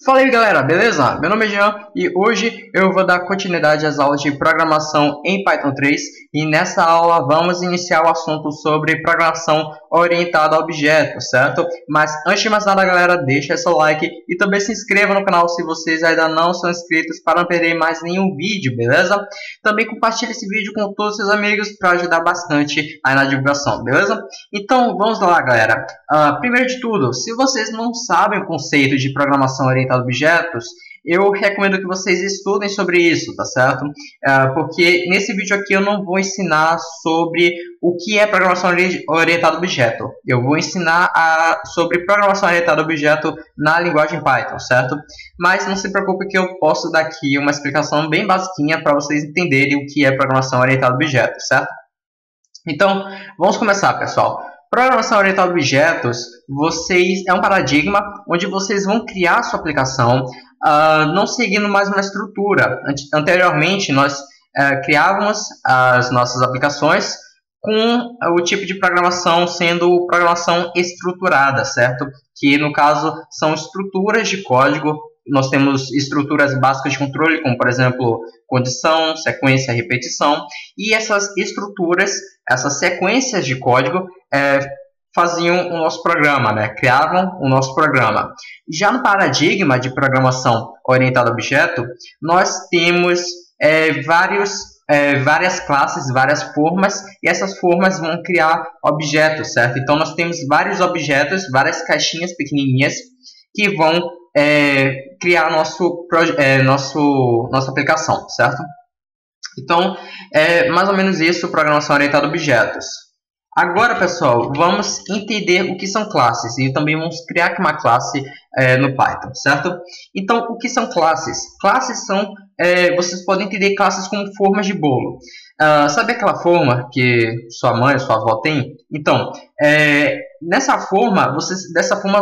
Fala aí galera, beleza? Meu nome é Jean e hoje eu vou dar continuidade às aulas de programação em Python 3 e nessa aula vamos iniciar o assunto sobre programação orientada a objetos, certo? Mas antes de mais nada galera, deixa seu like e também se inscreva no canal se vocês ainda não são inscritos para não perder mais nenhum vídeo, beleza? Também compartilhe esse vídeo com todos os seus amigos para ajudar bastante aí na divulgação, beleza? Então vamos lá galera. Primeiro de tudo, se vocês não sabem o conceito de programação orientada a objetos, eu recomendo que vocês estudem sobre isso, tá certo? Porque nesse vídeo aqui eu não vou ensinar sobre o que é programação orientada a objeto. Eu vou ensinar sobre programação orientada a objeto na linguagem Python, certo? Mas não se preocupe que eu posso dar aqui uma explicação bem basiquinha para vocês entenderem o que é programação orientada a objeto, certo? Então, vamos começar, pessoal. Programação orientada a objetos é um paradigma onde vocês vão criar sua aplicação não seguindo mais uma estrutura. Anteriormente, nós criávamos as nossas aplicações com o tipo de programação sendo programação estruturada, certo? Que, no caso, são estruturas de código. Nós temos estruturas básicas de controle, como, por exemplo, condição, sequência, repetição. E essas estruturas, essas sequências de código, faziam o nosso programa, né? Criavam o nosso programa. Já no paradigma de programação orientada a objeto, nós temos várias classes, várias formas, e essas formas vão criar objetos, certo? Então, nós temos vários objetos, várias caixinhas pequenininhas que vão criar nossa aplicação, certo? Então, é mais ou menos isso, programação orientada a objetos. Agora, pessoal, vamos entender o que são classes e também vamos criar aqui uma classe no Python, certo? Então, o que são classes? Classes são, vocês podem entender classes como formas de bolo. Sabe aquela forma que sua mãe, sua avó tem? Então, dessa forma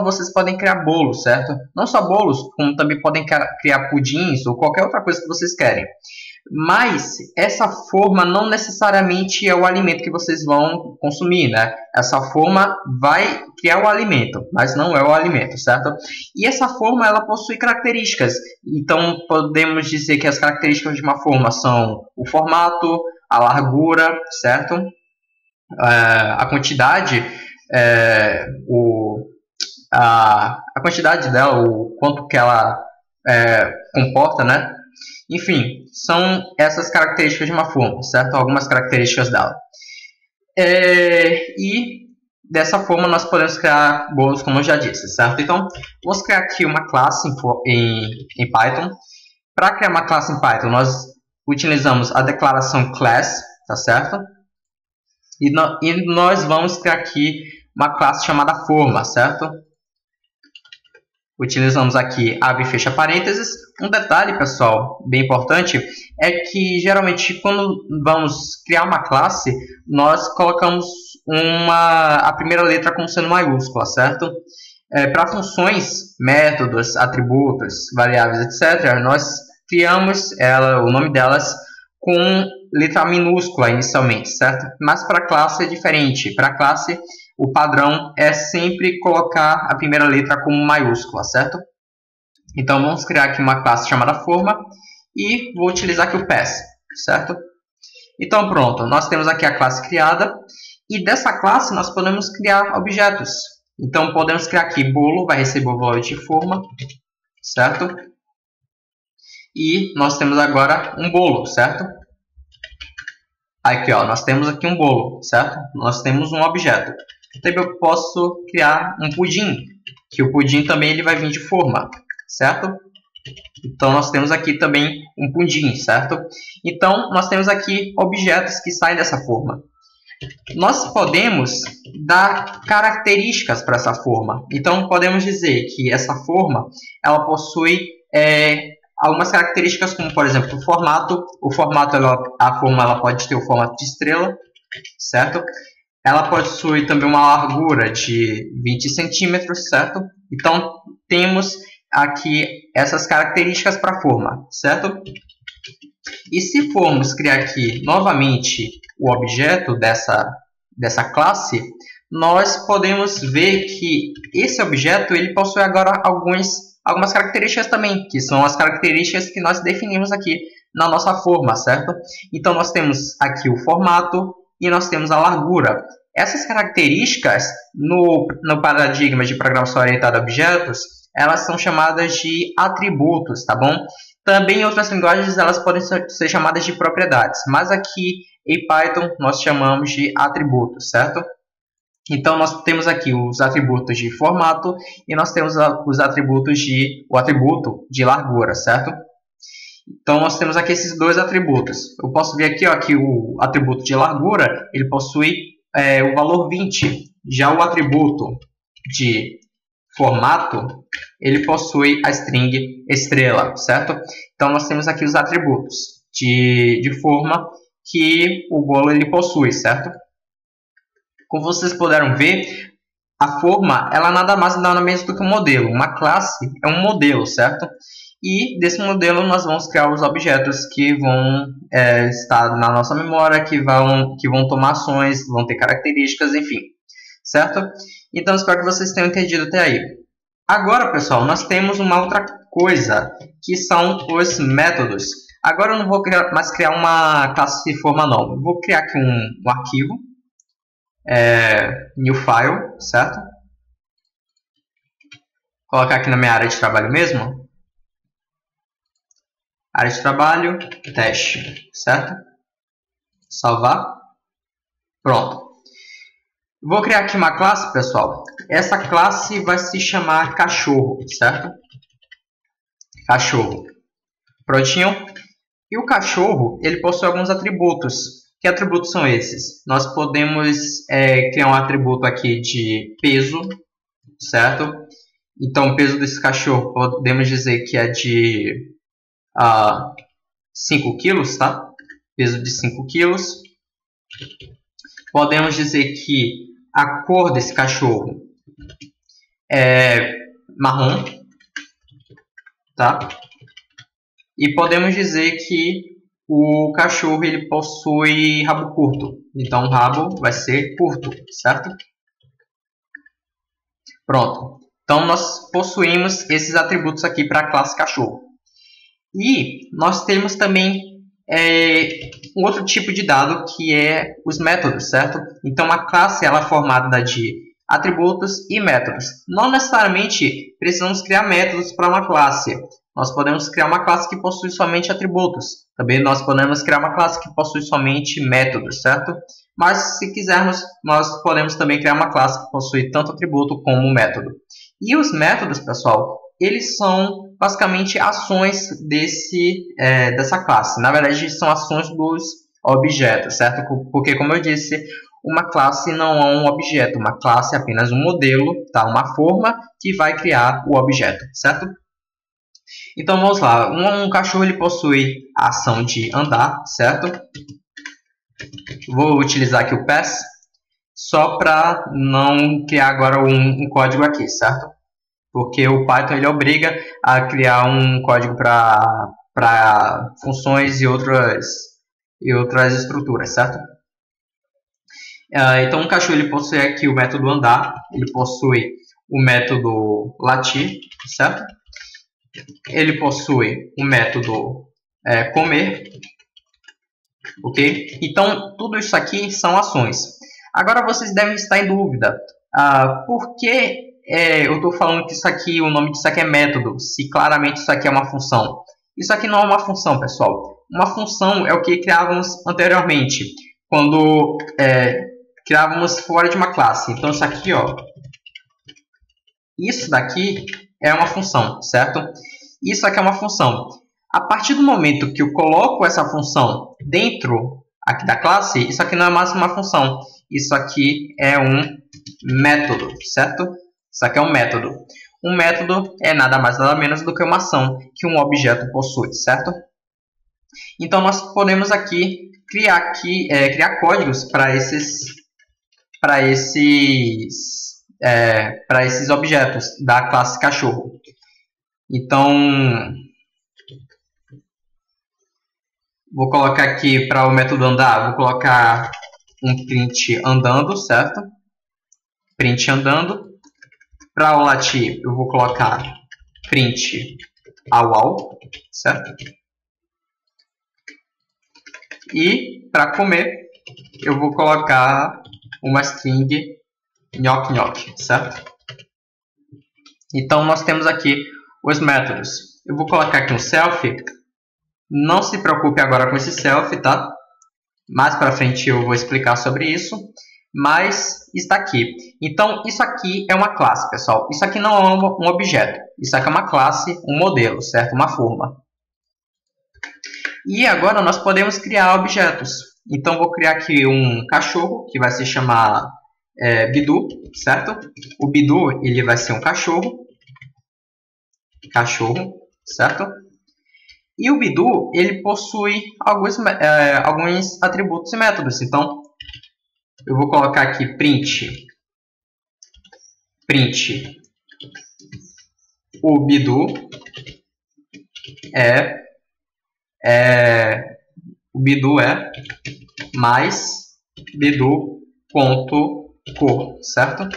vocês podem criar bolos, certo? Não só bolos, como também podem criar pudins ou qualquer outra coisa que vocês querem. Mas essa forma não necessariamente é o alimento que vocês vão consumir, né? Essa forma vai criar o alimento, mas não é o alimento, certo? E essa forma ela possui características. Então podemos dizer que as características de uma forma são o formato, a largura, certo? A quantidade, a quantidade dela, o quanto que ela comporta, né? Enfim, são essas características de uma forma, certo? Algumas características dela. E dessa forma nós podemos criar bolos, como eu já disse, certo? Então, vamos criar aqui uma classe em Python. Para criar uma classe em Python, nós utilizamos a declaração class, tá certo? E nós vamos criar aqui uma classe chamada forma, certo? Utilizamos aqui abre e fecha parênteses. Um detalhe, pessoal, bem importante, é que geralmente quando vamos criar uma classe, nós colocamos a primeira letra como sendo maiúscula, certo? Para funções, métodos, atributos, variáveis, etc., nós criamos o nome delas com letra minúscula inicialmente, certo? Mas para a classe é diferente. Para a classe, o padrão é sempre colocar a primeira letra como maiúscula, certo? Então, vamos criar aqui uma classe chamada forma e vou utilizar aqui o pass, certo? Então, pronto, nós temos aqui a classe criada e dessa classe nós podemos criar objetos. Então, podemos criar aqui bolo, vai receber o valor de forma, certo? E nós temos agora um bolo, certo? Aqui, ó, nós temos aqui um bolo, certo? Nós temos um objeto. Também eu posso criar um pudim, que o pudim também ele vai vir de forma, certo? Então, nós temos aqui também um pudim, certo? Então, nós temos aqui objetos que saem dessa forma. Nós podemos dar características para essa forma. Então, podemos dizer que essa forma ela possui algumas características, como, por exemplo, o formato. A forma ela pode ter o formato de estrela, certo? Ela possui também uma largura de 20 centímetros, certo? Então, temos aqui essas características para a forma, certo? E se formos criar aqui novamente o objeto dessa classe, nós podemos ver que esse objeto ele possui agora algumas características também, que são as características que nós definimos aqui na nossa forma, certo? Então, nós temos aqui o formato e nós temos a largura. Essas características, no paradigma de programação orientada a objetos, elas são chamadas de atributos, tá bom? Também em outras linguagens elas podem ser chamadas de propriedades, mas aqui em Python nós chamamos de atributos, certo? Então nós temos aqui os atributos de formato e nós temos o atributo de largura, certo? Então nós temos aqui esses dois atributos. Eu posso ver aqui, ó, que o atributo de largura ele possui o valor 20. Já o atributo de formato ele possui a string estrela, certo? Então nós temos aqui os atributos de forma que o bolo ele possui, certo? Como vocês puderam ver, a forma ela nada mais nada menos do que um modelo. Uma classe é um modelo, certo? E desse modelo nós vamos criar os objetos que vão estar na nossa memória, que vão tomar ações, vão ter características, enfim, certo? Então espero que vocês tenham entendido até aí. Agora, pessoal, nós temos uma outra coisa, que são os métodos. Agora eu não vou mais criar uma classe de forma não. Eu vou criar aqui um arquivo, new file, certo? Vou colocar aqui na minha área de trabalho mesmo. Área de trabalho, teste, certo? Salvar. Pronto. Vou criar aqui uma classe, pessoal. Essa classe vai se chamar cachorro, certo? Cachorro. Prontinho? E o cachorro, ele possui alguns atributos. Que atributos são esses? Nós podemos criar um atributo aqui de peso, certo? Então, o peso desse cachorro, podemos dizer que é de 5 quilos, tá? Peso de 5 quilos. Podemos dizer que a cor desse cachorro é marrom, tá? E podemos dizer que o cachorro ele possui rabo curto. Então, o rabo vai ser curto, certo? Pronto. Então, nós possuímos esses atributos aqui para a classe cachorro. E nós temos também um outro tipo de dado que é os métodos, certo? Então, a classe ela é formada de atributos e métodos. Não necessariamente precisamos criar métodos para uma classe. Nós podemos criar uma classe que possui somente atributos. Também nós podemos criar uma classe que possui somente métodos, certo? Mas se quisermos, nós podemos também criar uma classe que possui tanto atributo como método. E os métodos, pessoal, eles são basicamente ações dessa classe. Na verdade, são ações dos objetos, certo? Porque, como eu disse, uma classe não é um objeto. Uma classe é apenas um modelo, tá? Uma forma que vai criar o objeto, certo? Então, vamos lá. Um cachorro ele possui a ação de andar, certo? Vou utilizar aqui o pass, só para não criar agora um código aqui, certo? Porque o Python ele obriga a criar um código para funções e outras estruturas, certo? Então, o cachorro ele possui aqui o método andar, ele possui o método latir, certo? Ele possui o método comer, ok? Então, tudo isso aqui são ações. Agora, vocês devem estar em dúvida. Por que eu estou falando que isso aqui, o nome disso aqui é método, se claramente isso aqui é uma função? Isso aqui não é uma função, pessoal. Uma função é o que criávamos anteriormente, quando criávamos fora de uma classe. Então, isso aqui, ó, isso daqui é uma função, certo? Isso aqui é uma função. A partir do momento que eu coloco essa função dentro aqui da classe, isso aqui não é mais uma função. Isso aqui é um método, certo? Isso aqui é um método. Um método é nada mais nada menos do que uma ação que um objeto possui, certo? Então, nós podemos aqui criar códigos para esses objetos da classe cachorro. Então, vou colocar aqui para o método andar, vou colocar um print andando, certo? Print andando. Para o latir, eu vou colocar print ao, certo? E para comer, eu vou colocar uma string nhoque, certo? Então nós temos aqui os métodos. Eu vou colocar aqui um self. Não se preocupe agora com esse self, tá? Mais para frente eu vou explicar sobre isso. Mas está aqui. Então isso aqui é uma classe, pessoal. Isso aqui não é um objeto. Isso aqui é uma classe, um modelo, certo? Uma forma. E agora nós podemos criar objetos. Então vou criar aqui um cachorro que vai se chamar Bidu, certo? O Bidu ele vai ser um cachorro, certo? E o Bidu ele possui alguns atributos e métodos. Então eu vou colocar aqui print o Bidu o Bidu é mais bidu.cor, certo?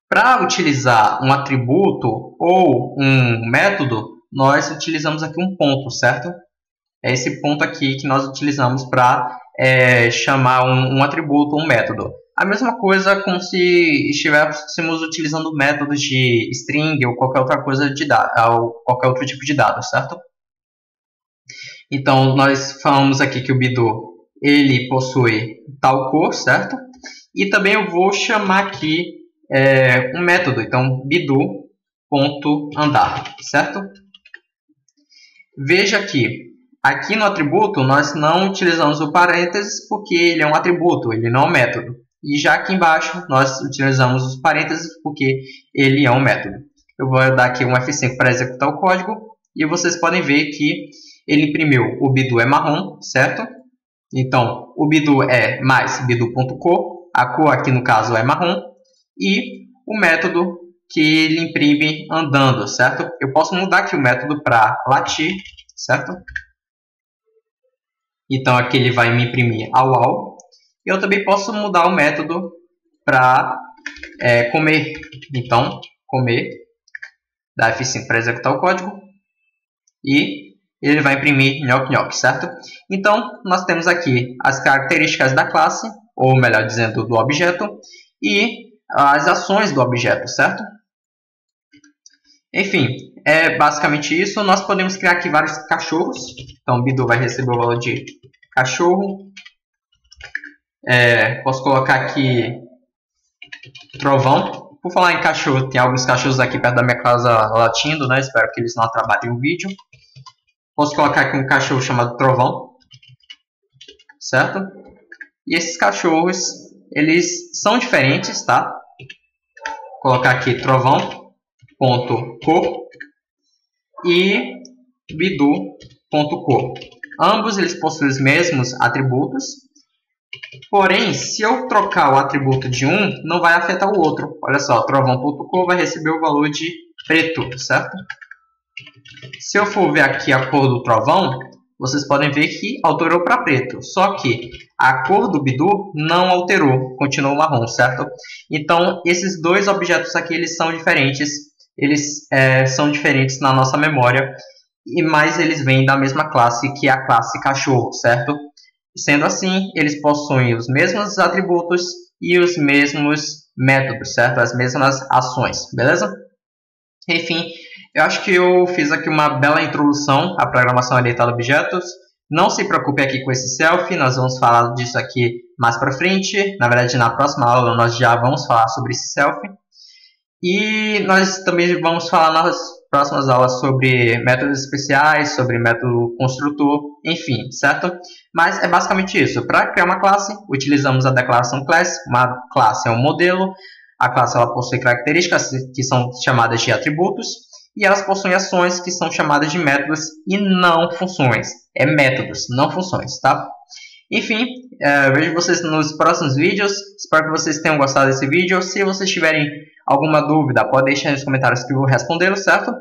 Para utilizar um atributo ou um método, nós utilizamos aqui um ponto, certo? É esse ponto aqui que nós utilizamos para chamar um atributo ou um método. A mesma coisa como se estivéssemos utilizando métodos de string ou qualquer outra coisa de dado, qualquer outro tipo de dado, certo? Então nós falamos aqui que o Bidu ele possui tal cor, certo? E também eu vou chamar aqui um método, então bidu.andar, certo? Veja que aqui no atributo nós não utilizamos o parênteses porque ele é um atributo, ele não é um método. E já aqui embaixo nós utilizamos os parênteses porque ele é um método. Eu vou dar aqui um F5 para executar o código e vocês podem ver que ele imprimiu o Bidu é marrom, certo? Então o Bidu é mais bidu.cor, a cor aqui no caso é marrom, e o método que ele imprime andando, certo? Eu posso mudar aqui o método para latir, certo? Então aqui ele vai me imprimir ao. Eu também posso mudar o método para comer. Então comer, dá F5 para executar o código e ele vai imprimir nhoque, certo? Então nós temos aqui as características da classe, ou melhor dizendo, do objeto, e as ações do objeto, certo? Enfim, é basicamente isso. Nós podemos criar aqui vários cachorros. Então o Bidu vai receber o valor de cachorro. Posso colocar aqui trovão. Por falar em cachorro, tem alguns cachorros aqui perto da minha casa latindo, né? Espero que eles não atrapalhem o vídeo. Posso colocar aqui um cachorro chamado trovão, certo? E esses cachorros, eles são diferentes, tá? Vou colocar aqui trovão.cor e bidu.cor. Ambos eles possuem os mesmos atributos. Porém, se eu trocar o atributo de um, não vai afetar o outro. Olha só, trovão.cor vai receber o valor de preto, certo? Se eu for ver aqui a cor do trovão, vocês podem ver que alterou para preto. Só que a cor do Bidu não alterou, continuou marrom, certo? Então, esses dois objetos aqui eles são diferentes. Eles são diferentes na nossa memória, mas eles vêm da mesma classe, que é a classe cachorro, certo? Sendo assim, eles possuem os mesmos atributos e os mesmos métodos, certo? As mesmas ações, beleza? Enfim, eu acho que eu fiz aqui uma bela introdução à programação orientada a objetos. Não se preocupe aqui com esse self, nós vamos falar disso aqui mais para frente. Na verdade, na próxima aula nós já vamos falar sobre esse self. E nós também vamos falar nas próximas aulas sobre métodos especiais, sobre método construtor, enfim, certo? Mas é basicamente isso. Para criar uma classe, utilizamos a declaração class. Uma classe é um modelo. A classe ela possui características que são chamadas de atributos. E elas possuem ações que são chamadas de métodos e não funções. É métodos, não funções, tá? Enfim, vejo vocês nos próximos vídeos. Espero que vocês tenham gostado desse vídeo. Se vocês tiverem alguma dúvida, pode deixar nos comentários que eu vou responder, certo?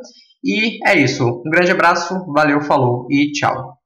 E é isso. Um grande abraço, valeu, falou e tchau.